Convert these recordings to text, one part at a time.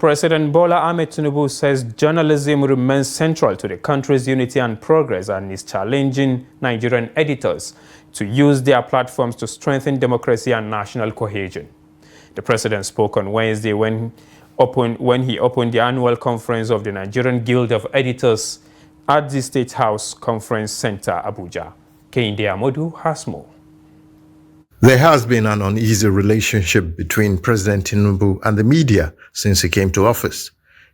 President Bola Tinubu says journalism remains central to the country's unity and progress and is challenging Nigerian editors to use their platforms to strengthen democracy and national cohesion. The president spoke on Wednesday when he opened the annual conference of the Nigerian Guild of Editors at the State House Conference Center, Abuja. Kehinde Amodu has more. There has been an uneasy relationship between President Tinubu and the media since he came to office.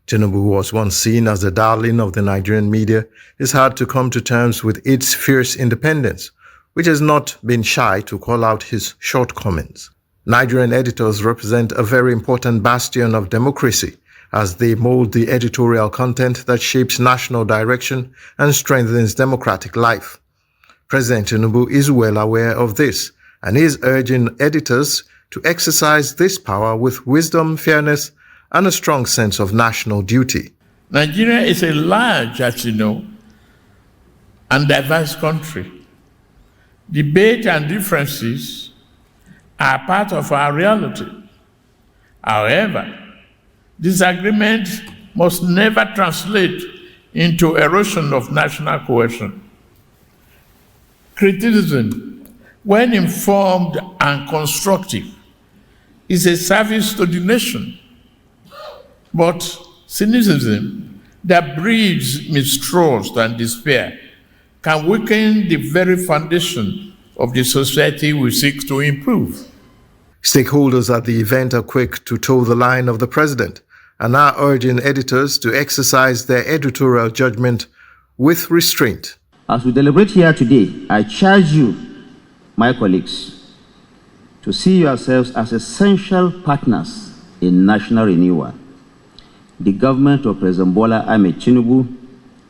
Tinubu, who was once seen as the darling of the Nigerian media, is hard to come to terms with its fierce independence, which has not been shy to call out his shortcomings. Nigerian editors represent a very important bastion of democracy as they mold the editorial content that shapes national direction and strengthens democratic life. President Tinubu is well aware of this and is urging editors to exercise this power with wisdom, fairness, and a strong sense of national duty. Nigeria is a large, as you know, and diverse country. Debate and differences are part of our reality. However, disagreement must never translate into erosion of national cohesion. Criticism, when informed and constructive, is a service to the nation. But cynicism that breeds mistrust and despair can weaken the very foundation of the society we seek to improve. Stakeholders at the event are quick to toe the line of the president and are urging editors to exercise their editorial judgment with restraint. As we deliberate here today, I charge you, my colleagues, to see yourselves as essential partners in national renewal. The government of President Bola Tinubu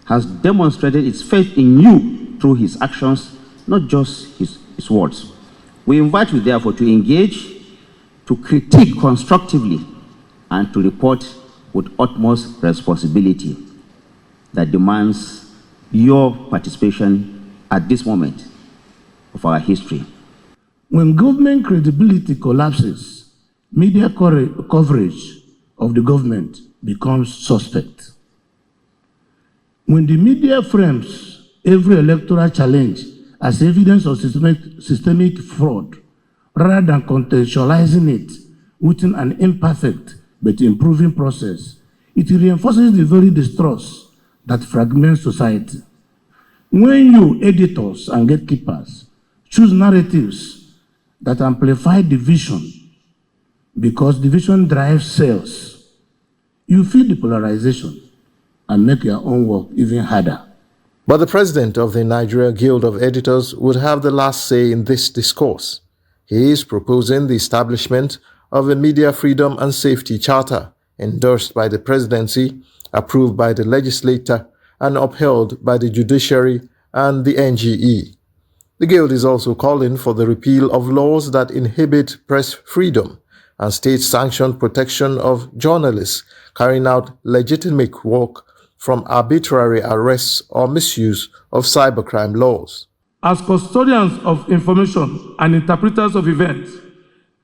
has demonstrated its faith in you through his actions, not just his words. We invite you, therefore, to engage, to critique constructively, and to report with utmost responsibility that demands your participation at this moment of our history. When government credibility collapses, media coverage of the government becomes suspect. When the media frames every electoral challenge as evidence of systemic fraud, rather than contextualizing it within an imperfect but improving process, it reinforces the very distrust that fragments society. When you, editors and gatekeepers, choose narratives that amplify division, because division drives sales, you feed the polarization and make your own work even harder. But the president of the Nigerian Guild of Editors would have the last say in this discourse. He is proposing the establishment of a Media Freedom and Safety Charter endorsed by the presidency, approved by the legislature, and upheld by the judiciary and the NGE. The Guild is also calling for the repeal of laws that inhibit press freedom and state-sanctioned protection of journalists carrying out legitimate work from arbitrary arrests or misuse of cybercrime laws. As custodians of information and interpreters of events,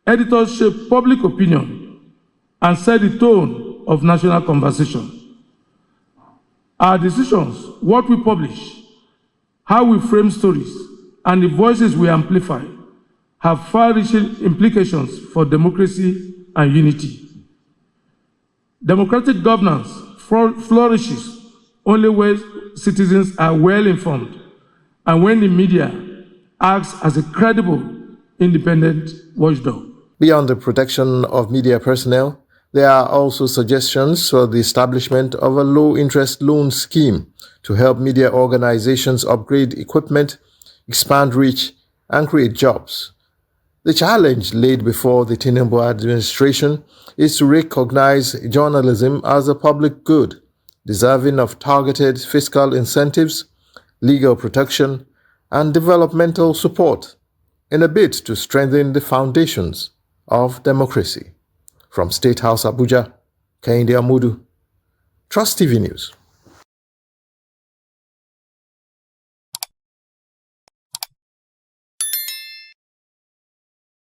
editors shape public opinion and set the tone of national conversation. Our decisions, what we publish, how we frame stories, and the voices we amplify have far-reaching implications for democracy and unity. Democratic governance flourishes only when citizens are well-informed and when the media acts as a credible, independent watchdog. Beyond the protection of media personnel, there are also suggestions for the establishment of a low-interest loan scheme to help media organizations upgrade equipment, expand reach, and create jobs. The challenge laid before the Tinubu administration is to recognize journalism as a public good, deserving of targeted fiscal incentives, legal protection, and developmental support in a bid to strengthen the foundations of democracy. From State House Abuja, Kehinde Amodu, Trust TV News.